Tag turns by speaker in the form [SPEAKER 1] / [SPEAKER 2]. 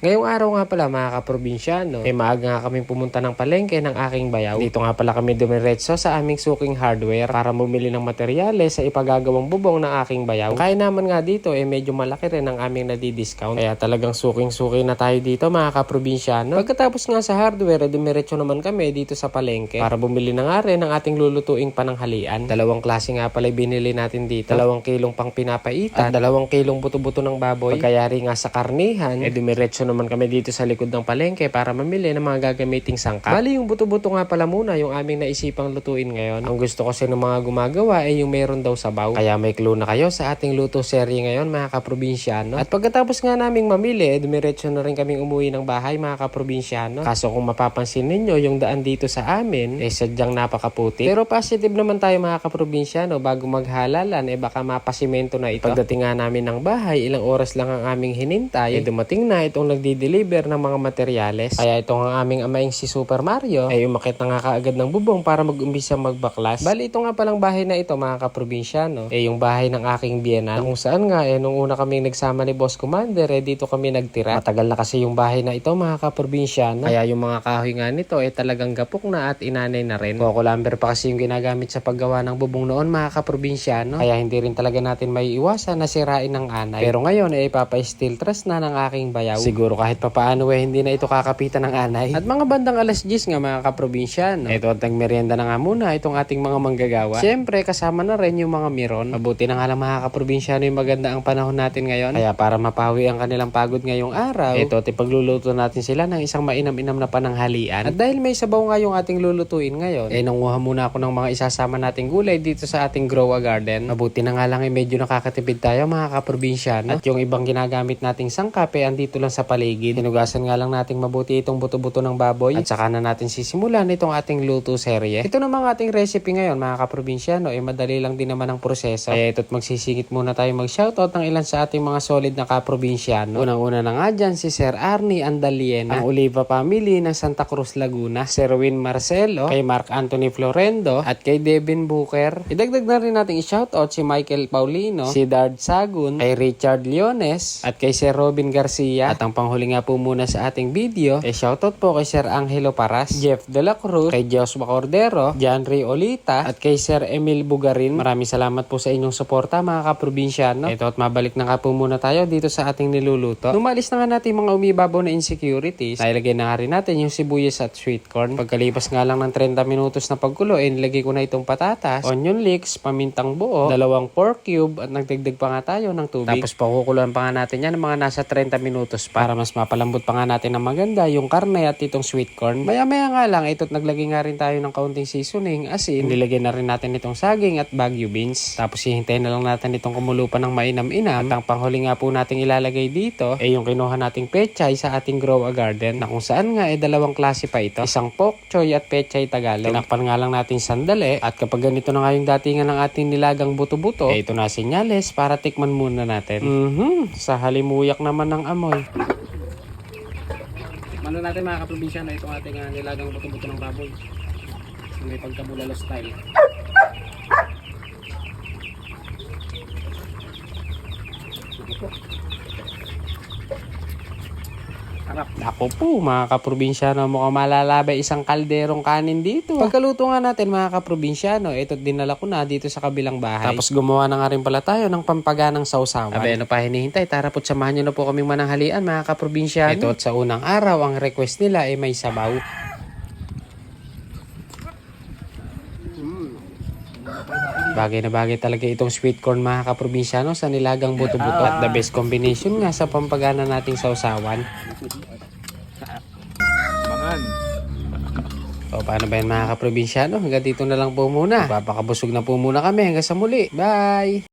[SPEAKER 1] Ngayong araw nga pala mga kaprobinsyano, maaga nga kaming pumunta ng palengke ng aking bayaw. Dito nga pala kami dumiretso sa aming suking hardware para bumili ng materyales sa ipagagawang bubong ng aking bayaw. Kaya naman nga dito medyo malaki rin ang aming nadi-discount. Kaya talagang suking-suki na tayo dito mga kaprobinsyano. Pagkatapos nga sa hardware, dumiretso naman kami dito sa palengke para bumili na nga rin ng ating lulutuing pananghalian. Dalawang klase nga pala binili natin dito. 2 kilong pang pinapaitan at 2 kilong buto-buto ng baboy. Pagkayari nga sa karnihan, dumiretso naman kami dito sa likod ng palengke para mamili ng mga gagamiting sangkap. Bali yung buto-buto nga pala muna yung aming naisipang lutuin ngayon. Ang gusto kasi ng mga gumagawa ay yung meron daw sabaw. Kaya may clue na kayo sa ating luto serye ngayon mga kaprobinsyano. At pagkatapos nga naming mamili, dumiretso na rin kaming umuwi ng bahay mga kaprobinsyano. Kaso kung mapapansin ninyo, yung daan dito sa amin sadyang napakaputi. Pero positive naman tayo mga kaprobinsyano, bago maghalalan baka mapasimento na ito. Pagdating nga namin ng bahay, ilang oras lang ang aming hinintay, dumating na itong nagdi-deliver ng mga materyales. Kaya itong ang aming amaing si Super Mario umakit na nga kaagad ng bubong para mag-umpisa magbaklas. Bali ito nga palang bahay na ito mga kaprobinsyano, yung bahay ng aking biyenan, kung saan nga nung una kaming nagsama ni Boss Commander dito kami nagtira. Matagal na kasi yung bahay na ito mga kaprobinsyano, kaya yung mga kahoy nga nito talagang gapok na at inanay na rin. Coco lumber pa kasi yung ginagamit sa paggawa ng bubong noon mga kaprobinsyano, kaya hindi rin talaga natin may iwasan na sirain ng anay. Pero ngayon ipapa-steel truss na ng aking bayaw. Siguro kahit papaano hindi na ito kakapitan ng anay. At mga bandang alas 10 nga mga kaprobinsyano, ito at nagmerienda na nga muna itong ating mga manggagawa. Siyempre kasama na rin yung mga miron. Mabuti na nga lang mga kaprobinsyano yung maganda ang panahon natin ngayon. Kaya para mapawi ang kanilang pagod ngayong araw, ito at ipagluluto natin sila ng isang mainam-inam na pananghalian. At dahil may sabaw nga yung ating lulutuin ngayon, nanguha muna ako ng mga isasama nating gulay dito sa ating grow a garden. Mabuti na nga lang medyo nakakatipid tayo mga kaprobinsyano. At yung ibang ginagamit nating sangkap andito lang sa paligid. Tinugasan nga lang nating mabuti itong buto-buto ng baboy at saka na natin sisimulan itong ating luto serye. Ito namang ating recipe ngayon mga kaprobinsyano madali lang din naman ang proseso. Kaya ito't magsisingit muna tayo mag-shoutout ng ilan sa ating mga solid na kaprobinsyano. Unang-una na nga dyan si Sir Arnie Andaliena, ang Oliva family ng Santa Cruz, Laguna, Sir Win Marcelo, kay Mark Anthony Florendo at kay Devin Booker. Idagdag na rin natin i-shoutout si Michael Paulino, si Dard Sagun, kay Richard Leones at kay Sir Robin Garcia. At ang panghuli nga po muna sa ating video shoutout po kay Sir Angelo Paras, Jeff De La Cruz, kay Joshua Cordero, Janry Olita at kay Sir Emil Bugarin. Maraming salamat po sa inyong suporta mga kaprobinsyano. Ito at mabalik na nga po muna tayo dito sa ating niluluto. Numalis na nga natin mga umibabaw na insecurities. Ilagay na nga rin natin yung sibuyas at sweet corn. Pagkalipas nga lang ng 30 minutos na pagkulo, nilagay ko na itong patatas, onion leeks, pamintang buo, 2 pork cube at nagdagdag pa nga tayo ng tubig. Tapos pakukuluan pa nga natin yan ng mga nasa 30 minutos para mas mapalambot pa nga natin ng maganda yung karne at itong sweet corn. Maya-maya nga lang, ito't naglagay nga rin tayo ng kaunting seasoning, asin, nilagay na rin natin itong saging at Baguio beans. Tapos hihintayin na lang natin itong kumulo pa ng mainam-inam. At ang panghuli nga po nating ilalagay dito yung kinuha nating pechay sa ating grow a garden, na kung saan nga 2 klase pa ito. Isang pok choy at pechay Tagalog. Tinakpan nga lang natin sandali at kapag ganito na nga yung datingan ng ating nilagang buto-buto, ito na senyales para tikman muna natin. Sa halimuyak naman ng amoy. Tikman natin mga kaprobinsyano itong ating nilagang buto-buto ng baboy. May pagkabulalo style. Ako po mga kaprobinsyano, mukhang malalabay isang kalderong kanin dito. Pagkaluto nga natin mga kaprobinsyano, ito't dinala ko na dito sa kabilang bahay. Tapos gumawa na nga rin pala tayo ng pampaganang sausawan. Abe, ano pa hinihintay? Tara po't samahan nyo na po kaming mananghalian mga kaprobinsyano. Ito't sa unang araw, ang request nila may sabaw. Bagay na bagay talaga itong sweet corn mga kaprobinsyano sa nilagang buto-buto. At the best combination nga sa pampagana nating sausawan. So paano ba yan mga kaprobinsyano? Hanggang dito na lang po muna. Papakabusog na po muna kami. Hanggang sa muli. Bye!